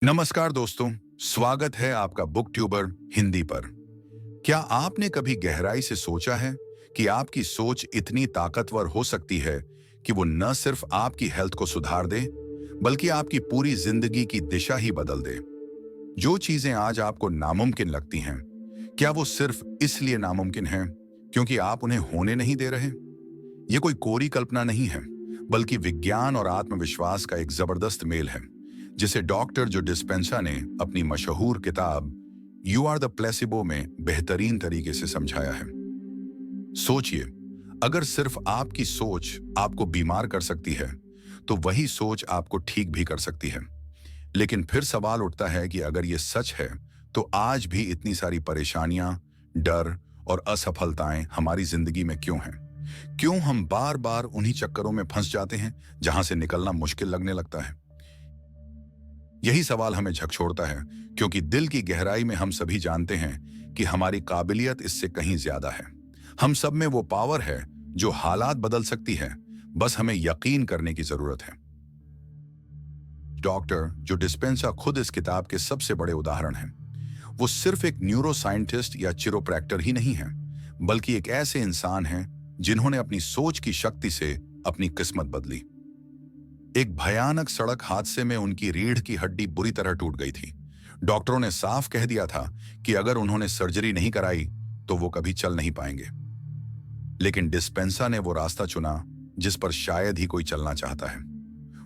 नमस्कार दोस्तों, स्वागत है आपका बुक ट्यूबर हिंदी पर। क्या आपने कभी गहराई से सोचा है कि आपकी सोच इतनी ताकतवर हो सकती है कि वो न सिर्फ आपकी हेल्थ को सुधार दे, बल्कि आपकी पूरी जिंदगी की दिशा ही बदल दे। जो चीजें आज आपको नामुमकिन लगती हैं, क्या वो सिर्फ इसलिए नामुमकिन हैं क्योंकि आप उन्हें होने नहीं दे रहे? ये कोई कोरी कल्पना नहीं है, बल्कि विज्ञान और आत्मविश्वास का एक जबरदस्त मेल है, जिसे डॉक्टर जो डिस्पेंसा ने अपनी मशहूर किताब यू आर द प्लेसिबो में बेहतरीन तरीके से समझाया है। सोचिए, अगर सिर्फ आपकी सोच आपको बीमार कर सकती है, तो वही सोच आपको ठीक भी कर सकती है। लेकिन फिर सवाल उठता है कि अगर ये सच है, तो आज भी इतनी सारी परेशानियां, डर और असफलताएं हमारी जिंदगी में क्यों हैं? क्यों हम बार बार उन्हीं चक्करों में फंस जाते हैं जहां से निकलना मुश्किल लगने लगता है? यही सवाल हमें झकझोरता है, क्योंकि दिल की गहराई में हम सभी जानते हैं कि हमारी काबिलियत इससे कहीं ज्यादा है। हम सब में वो पावर है जो हालात बदल सकती है, बस हमें यकीन करने की जरूरत है। डॉक्टर जो डिस्पेंसा खुद इस किताब के सबसे बड़े उदाहरण हैं। वो सिर्फ एक न्यूरो साइंटिस्ट या चिरोप्रैक्टर ही नहीं है, बल्कि एक ऐसे इंसान हैं जिन्होंने अपनी सोच की शक्ति से अपनी किस्मत बदली। एक भयानक सड़क हादसे में उनकी रीढ़ की हड्डी बुरी तरह टूट गई थी। डॉक्टरों ने साफ कह दिया था कि अगर उन्होंने सर्जरी नहीं कराई तो वो कभी चल नहीं पाएंगे। लेकिन डिस्पेंसा ने वो रास्ता चुना जिस पर शायद ही कोई चलना चाहता है।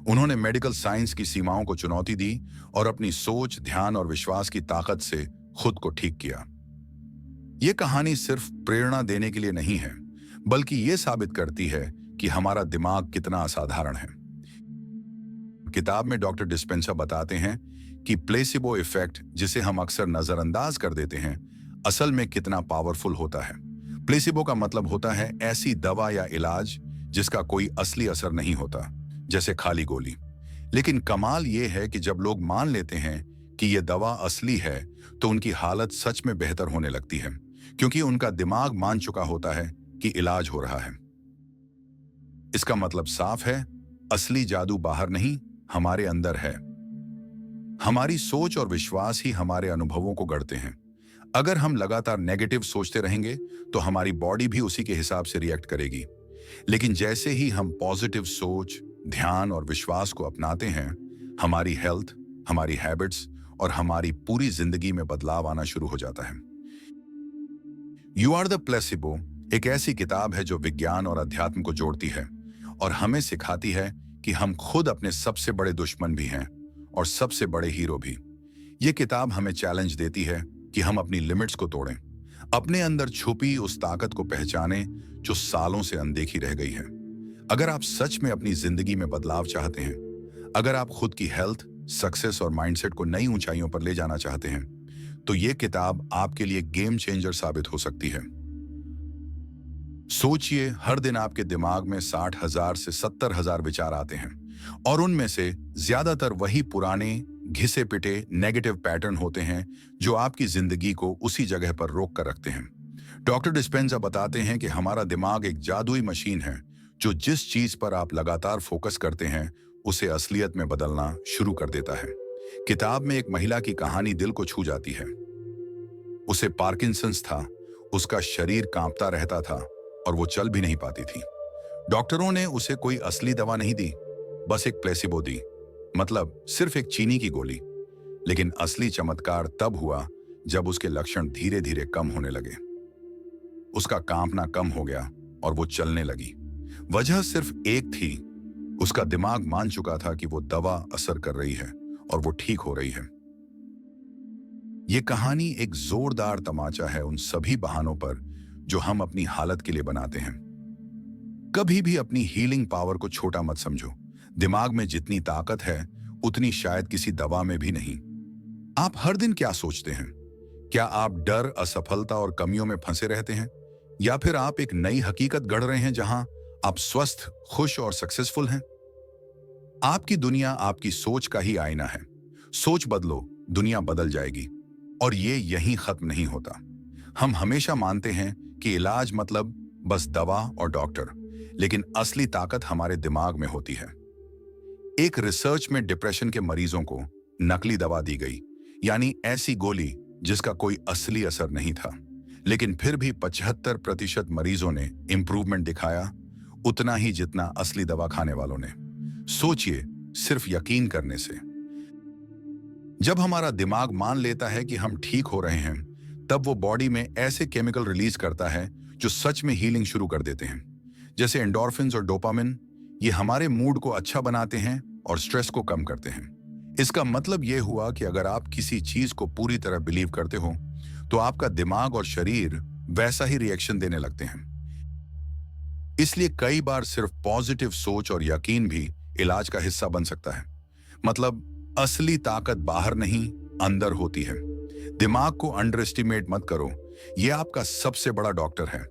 उन्होंने मेडिकल साइंस की सीमाओं को चुनौती दी और अपनी सोच, ध्यान और विश्वास की ताकत से खुद को ठीक किया। ये कहानी सिर्फ प्रेरणा देने के लिए नहीं है, बल्कि ये साबित करती है कि हमारा दिमाग कितना असाधारण है। किताब में डॉक्टर डिस्पेंसा बताते हैं कि प्लेसिबो इफेक्ट, जिसे हम अक्सर नजरअंदाज कर देते हैं, असल में कितना पावरफुल होता है। प्लेसिबो का मतलब होता है ऐसी दवा या इलाज जिसका कोई असली असर नहीं होता, जैसे खाली गोली। लेकिन कमाल यह है कि जब लोग मान लेते हैं कि यह दवा असली है, तो उनकी हालत सच में बेहतर होने लगती है, क्योंकि उनका दिमाग मान चुका होता है कि इलाज हो रहा है। इसका मतलब साफ है, असली जादू बाहर नहीं, हमारे अंदर है। हमारी सोच और विश्वास ही हमारे अनुभवों को गढ़ते हैं। अगर हम लगातार नेगेटिव सोचते रहेंगे, तो हमारी बॉडी भी उसी के हिसाब से रिएक्ट करेगी। लेकिन जैसे ही हम पॉजिटिव सोच, ध्यान और विश्वास को अपनाते हैं, हमारी हेल्थ, हमारी हैबिट्स और हमारी पूरी जिंदगी में बदलाव आना शुरू हो जाता है। यू आर द प्लेसिबो एक ऐसी किताब है जो विज्ञान और अध्यात्म को जोड़ती है और हमें सिखाती है कि हम खुद अपने सबसे बड़े दुश्मन भी हैं और सबसे बड़े हीरो भी। ये किताब हमें चैलेंज देती है कि हम अपनी लिमिट्स को तोड़ें, अपने अंदर छुपी उस ताकत को पहचानें जो सालों से अनदेखी रह गई है। अगर आप सच में अपनी जिंदगी में बदलाव चाहते हैं, अगर आप खुद की हेल्थ, सक्सेस और माइंडसेट को नई ऊंचाइयों पर ले जाना चाहते हैं, तो ये किताब आपके लिए गेम चेंजर साबित हो सकती है। सोचिए, हर दिन आपके दिमाग में 60,000 से 70,000 विचार आते हैं और उनमें से ज्यादातर वही पुराने, घिसे पिटे नेगेटिव पैटर्न होते हैं जो आपकी जिंदगी को उसी जगह पर रोक कर रखते हैं। डॉक्टर डिस्पेंसा बताते हैं कि हमारा दिमाग एक जादुई मशीन है जो जिस चीज पर आप लगातार फोकस करते हैं, उसे असलियत में बदलना शुरू कर देता है। किताब में एक महिला की कहानी दिल को छू जाती है। उसे पार्किंसंस था, उसका शरीर कांपता रहता था और वो चल भी नहीं पाती थी। डॉक्टरों ने उसे कोई असली दवा नहीं दी, बस एक प्लेसिबो दी, मतलब सिर्फ एक चीनी की गोली। लेकिन असली चमत्कार तब हुआ जब उसके लक्षण धीरे धीरे कम होने लगे। उसका कांपना कम हो गया और वो चलने लगी। वजह सिर्फ एक थी, उसका दिमाग मान चुका था कि वो दवा असर कर रही है और वो ठीक हो रही है। ये कहानी एक जोरदार तमाचा है उन सभी बहानों पर जो हम अपनी हालत के लिए बनाते हैं। कभी भी अपनी हीलिंग पावर को छोटा मत समझो। दिमाग में जितनी ताकत है, उतनी शायद किसी दवा में भी नहीं। आप हर दिन क्या सोचते हैं? क्या आप डर, असफलता और कमियों में फंसे रहते हैं, या फिर आप एक नई हकीकत गढ़ रहे हैं जहां आप स्वस्थ, खुश और सक्सेसफुल हैं? आपकी दुनिया आपकी सोच का ही आईना है। सोच बदलो, दुनिया बदल जाएगी। और ये यहीं खत्म नहीं होता। हम हमेशा मानते हैं कि इलाज मतलब बस दवा और डॉक्टर, लेकिन असली ताकत हमारे दिमाग में होती है। एक रिसर्च में डिप्रेशन के मरीजों को नकली दवा दी गई, यानी ऐसी गोली जिसका कोई असली असर नहीं था। लेकिन फिर भी 75% मरीजों ने इंप्रूवमेंट दिखाया, उतना ही जितना असली दवा खाने वालों ने। सोचिए, सिर्फ यकीन करने से। जब हमारा दिमाग मान लेता है कि हम ठीक हो रहे हैं, तब वो बॉडी में ऐसे केमिकल रिलीज करता है जो सच में हीलिंग शुरू कर देते हैं, जैसे एंडोर्फिन्स और डोपामिन। ये हमारे मूड को अच्छा बनाते हैं और स्ट्रेस को कम करते हैं। इसका मतलब यह हुआ कि अगर आप किसी चीज को पूरी तरह बिलीव करते हो, तो आपका दिमाग और शरीर वैसा ही रिएक्शन देने लगते हैं। इसलिए कई बार सिर्फ पॉजिटिव सोच और यकीन भी इलाज का हिस्सा बन सकता है। मतलब असली ताकत बाहर नहीं, अंदर होती है। दिमाग को अंडर एस्टिमेट मत करो, यह आपका सबसे बड़ा डॉक्टर है।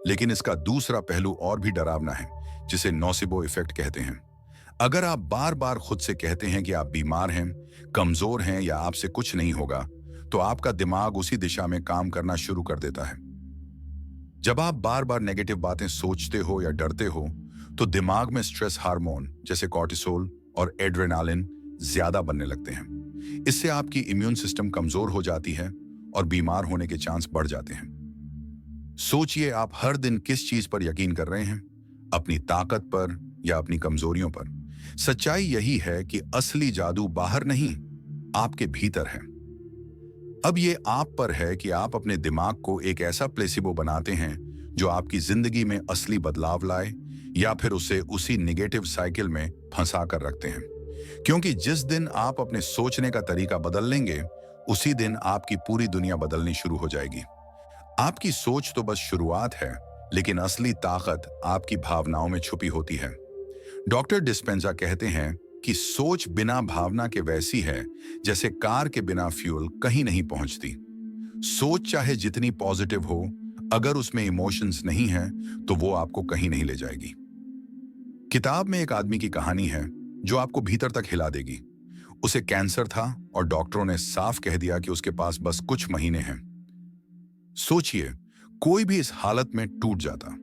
लेकिन इसका दूसरा पहलू और भी डरावना है, जिसे नोसिबो इफेक्ट कहते हैं। अगर आप बार बार खुद से कहते हैं कि आप बीमार हैं, कमजोर हैं या आपसे कुछ नहीं होगा, तो आपका दिमाग उसी दिशा में काम करना शुरू कर देता है। जब आप बार बार नेगेटिव बातें सोचते हो या डरते हो, तो दिमाग में स्ट्रेस हार्मोन जैसे कॉर्टिसोल और एड्रेनालिन ज्यादा बनने लगते हैं। इससे आपकी इम्यून सिस्टम कमजोर हो जाती है और बीमार होने के चांस बढ़ जाते हैं। सोचिए, आप हर दिन किस चीज पर यकीन कर रहे हैं? अपनी ताकत पर या अपनी कमजोरियों पर? सच्चाई यही है कि असली जादू बाहर नहीं, आपके भीतर है। अब ये आप पर है कि आप अपने दिमाग को एक ऐसा प्लेसिबो बनाते हैं जो आपकी जिंदगी में असली बदलाव लाए, या फिर उसे उसी निगेटिव साइकिल में फंसा कर रखते हैं। क्योंकि जिस दिन आप अपने सोचने का तरीका बदल लेंगे, उसी दिन आपकी पूरी दुनिया बदलनी शुरू हो जाएगी। आपकी सोच तो बस शुरुआत है, लेकिन असली ताकत आपकी भावनाओं में छुपी होती है। डॉक्टर डिस्पेंजा कहते हैं कि सोच बिना भावना के वैसी है जैसे कार के बिना फ्यूल कहीं नहीं पहुंचती। सोच चाहे जितनी पॉजिटिव हो, अगर उसमें इमोशंस नहीं है, तो वो आपको कहीं नहीं ले जाएगी। किताब में एक आदमी की कहानी है जो आपको भीतर तक हिला देगी। उसे कैंसर था और डॉक्टरों ने साफ कह दिया कि उसके पास बस कुछ महीने हैं। सोचिए, कोई भी इस हालत में टूट जाता,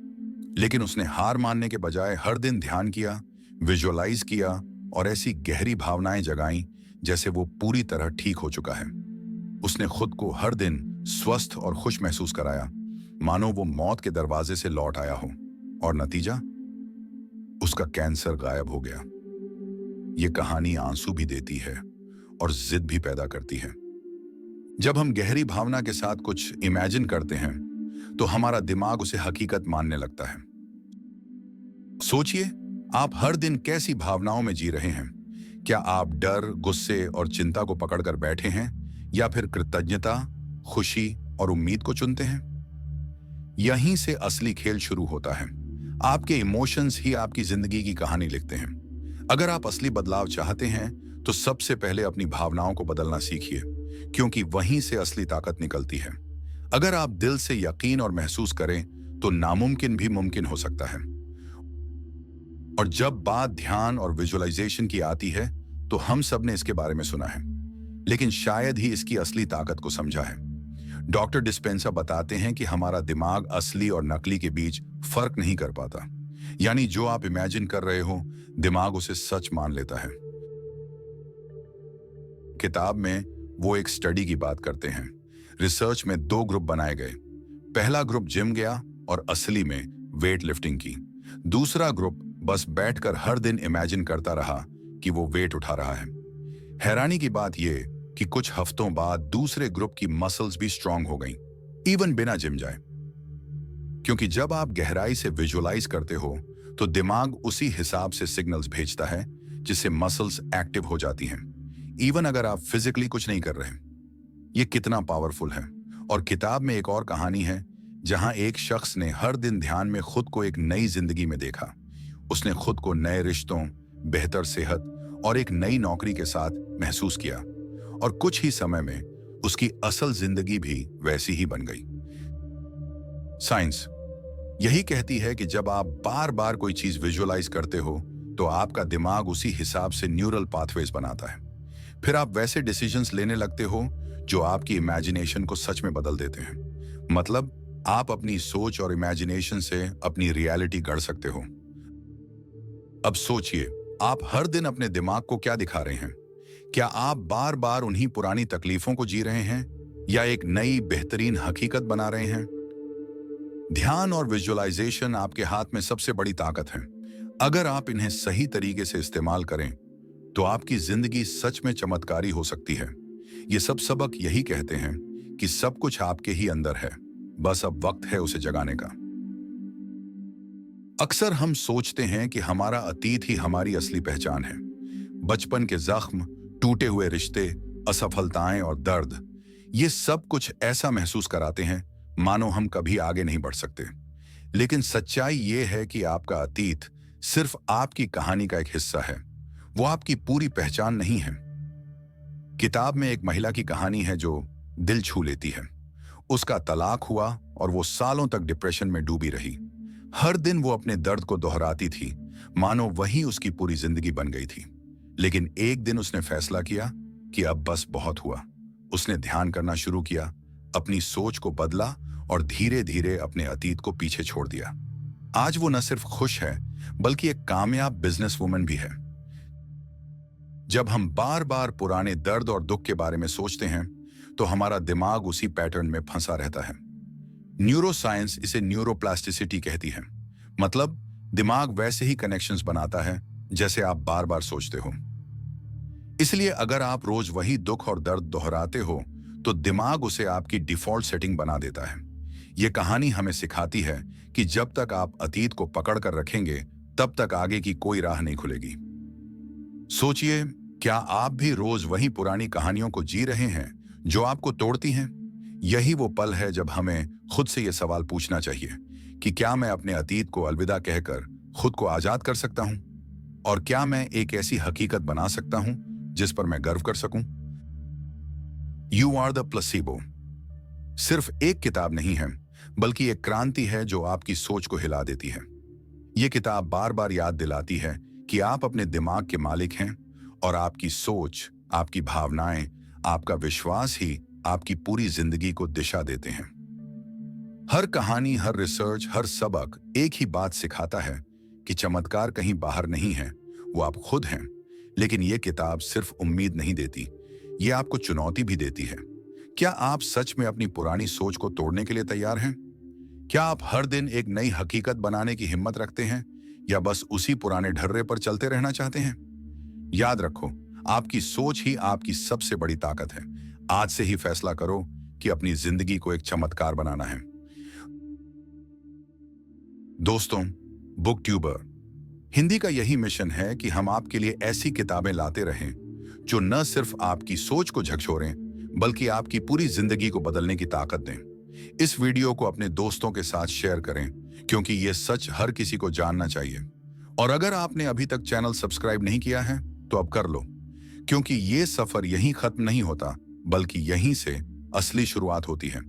लेकिन उसने हार मानने के बजाय हर दिन ध्यान किया, विजुअलाइज किया और ऐसी गहरी भावनाएं जगाई जैसे वो पूरी तरह ठीक हो चुका है। उसने खुद को हर दिन स्वस्थ और खुश महसूस कराया, मानो वो मौत के दरवाजे से लौट आया हो। और नतीजा, उसका कैंसर गायब हो गया। ये कहानी आंसू भी देती है और जिद भी पैदा करती है। जब हम गहरी भावना के साथ कुछ इमेजिन करते हैं, तो हमारा दिमाग उसे हकीकत मानने लगता है। सोचिए, आप हर दिन कैसी भावनाओं में जी रहे हैं? क्या आप डर, गुस्से और चिंता को पकड़कर बैठे हैं, या फिर कृतज्ञता, खुशी और उम्मीद को चुनते हैं? यहीं से असली खेल शुरू होता है। आपके इमोशंस ही आपकी जिंदगी की कहानी लिखते हैं। अगर आप असली बदलाव चाहते हैं, तो सबसे पहले अपनी भावनाओं को बदलना सीखिए, क्योंकि वहीं से असली ताकत निकलती है। अगर आप दिल से यकीन और महसूस करें, तो नामुमकिन भी मुमकिन हो सकता है। और जब बात ध्यान और विजुअलाइजेशन की आती है, तो हम सब ने इसके बारे में सुना है, लेकिन शायद ही इसकी असली ताकत को समझा है। डॉक्टर डिस्पेंसा बताते हैं कि हमारा दिमाग असली और नकली के बीच फर्क नहीं कर पाता। यानी जो आप इमेजिन कर रहे हो, दिमाग उसे सच मान लेता है। किताब में वो एक स्टडी की बात करते हैं। रिसर्च में 2 ग्रुप बनाए गए। पहला ग्रुप जिम गया और असली में वेट लिफ्टिंग की। दूसरा ग्रुप बस बैठकर हर दिन इमेजिन करता रहा कि वो वेट उठा रहा है। हैरानी की बात यह कि कुछ हफ्तों बाद दूसरे ग्रुप की मसल्स भी स्ट्रांग हो गईं, इवन बिना जिम जाए। क्योंकि जब आप गहराई से विजुअलाइज करते हो, तो दिमाग उसी हिसाब से सिग्नल्स भेजता है, जिससे मसल्स एक्टिव हो जाती हैं, इवन अगर आप फिजिकली कुछ नहीं कर रहे। ये कितना पावरफुल है। और किताब में एक और कहानी है, जहां एक शख्स ने हर दिन ध्यान में खुद को एक नई जिंदगी में देखा। उसने खुद को नए रिश्तों, बेहतर सेहत और एक नई नौकरी के साथ महसूस किया, और कुछ ही समय में उसकी असल जिंदगी भी वैसी ही बन गई। साइंस यही कहती है कि जब आप बार बार कोई चीज विजुअलाइज करते हो, तो आपका दिमाग उसी हिसाब से न्यूरल पाथवेज बनाता है। फिर आप वैसे डिसीजंस लेने लगते हो जो आपकी इमेजिनेशन को सच में बदल देते हैं। मतलब आप अपनी सोच और इमेजिनेशन से अपनी रियलिटी गढ़ सकते हो। अब सोचिए, आप हर दिन अपने दिमाग को क्या दिखा रहे हैं? क्या आप बार बार उन्हीं पुरानी तकलीफों को जी रहे हैं या एक नई बेहतरीन हकीकत बना रहे हैं? ध्यान और विजुअलाइजेशन आपके हाथ में सबसे बड़ी ताकत है। अगर आप इन्हें सही तरीके से इस्तेमाल करें तो आपकी जिंदगी सच में चमत्कारी हो सकती है। ये सब सबक यही कहते हैं कि सब कुछ आपके ही अंदर है, बस अब वक्त है उसे जगाने का। अक्सर हम सोचते हैं कि हमारा अतीत ही हमारी असली पहचान है। बचपन के जख्म, टूटे हुए रिश्ते, असफलताएं और दर्द, ये सब कुछ ऐसा महसूस कराते हैं मानो हम कभी आगे नहीं बढ़ सकते। लेकिन सच्चाई ये है कि आपका अतीत सिर्फ आपकी कहानी का एक हिस्सा है, वो आपकी पूरी पहचान नहीं है। किताब में एक महिला की कहानी है जो दिल छू लेती है। उसका तलाक हुआ और वो सालों तक डिप्रेशन में डूबी रही। हर दिन वो अपने दर्द को दोहराती थी, मानो वही उसकी पूरी जिंदगी बन गई थी। लेकिन एक दिन उसने फैसला किया कि अब बस बहुत हुआ। उसने ध्यान करना शुरू किया, अपनी सोच को बदला और धीरे धीरे अपने अतीत को पीछे छोड़ दिया। आज वो न सिर्फ खुश है बल्कि एक कामयाब बिजनेस वुमन भी है। जब हम बार बार पुराने दर्द और दुख के बारे में सोचते हैं तो हमारा दिमाग उसी पैटर्न में फंसा रहता है। न्यूरोसाइंस इसे न्यूरोप्लास्टिसिटी कहती है। मतलब दिमाग वैसे ही कनेक्शंस बनाता है जैसे आप बार बार सोचते हो। इसलिए अगर आप रोज वही दुख और दर्द दोहराते हो तो दिमाग उसे आपकी डिफॉल्ट सेटिंग बना देता है। यह कहानी हमें सिखाती है कि जब तक आप अतीत को पकड़ कर रखेंगे तब तक आगे की कोई राह नहीं खुलेगी। सोचिए, क्या आप भी रोज वही पुरानी कहानियों को जी रहे हैं जो आपको तोड़ती हैं? यही वो पल है जब हमें खुद से यह सवाल पूछना चाहिए कि क्या मैं अपने अतीत को अलविदा कहकर खुद को आजाद कर सकता हूं? और क्या मैं एक ऐसी हकीकत बना सकता हूं जिस पर मैं गर्व कर सकूं? यू आर द प्लेसिबो सिर्फ एक किताब नहीं है बल्कि एक क्रांति है जो आपकी सोच को हिला देती है। यह किताब बार बार याद दिलाती है कि आप अपने दिमाग के मालिक हैं और आपकी सोच, आपकी भावनाएं, आपका विश्वास ही आपकी पूरी जिंदगी को दिशा देते हैं। हर कहानी, हर रिसर्च, हर सबक एक ही बात सिखाता है कि चमत्कार कहीं बाहर नहीं है, वो आप खुद हैं। लेकिन यह किताब सिर्फ उम्मीद नहीं देती, ये आपको चुनौती भी देती है। क्या आप सच में अपनी पुरानी सोच को तोड़ने के लिए तैयार हैं? क्या आप हर दिन एक नई हकीकत बनाने की हिम्मत रखते हैं या बस उसी पुराने ढर्रे पर चलते रहना चाहते हैं? याद रखो, आपकी सोच ही आपकी सबसे बड़ी ताकत है। आज से ही फैसला करो कि अपनी जिंदगी को एक चमत्कार बनाना है। दोस्तों, बुक ट्यूबर हिंदी का यही मिशन है कि हम आपके लिए ऐसी किताबें लाते रहें जो न सिर्फ आपकी सोच को झकझोरें बल्कि आपकी पूरी जिंदगी को बदलने की ताकत दें। इस वीडियो को अपने दोस्तों के साथ शेयर करें क्योंकि यह सच हर किसी को जानना चाहिए। और अगर आपने अभी तक चैनल सब्सक्राइब नहीं किया है तो अब कर लो, क्योंकि ये सफर यहीं खत्म नहीं होता बल्कि यहीं से असली शुरुआत होती है।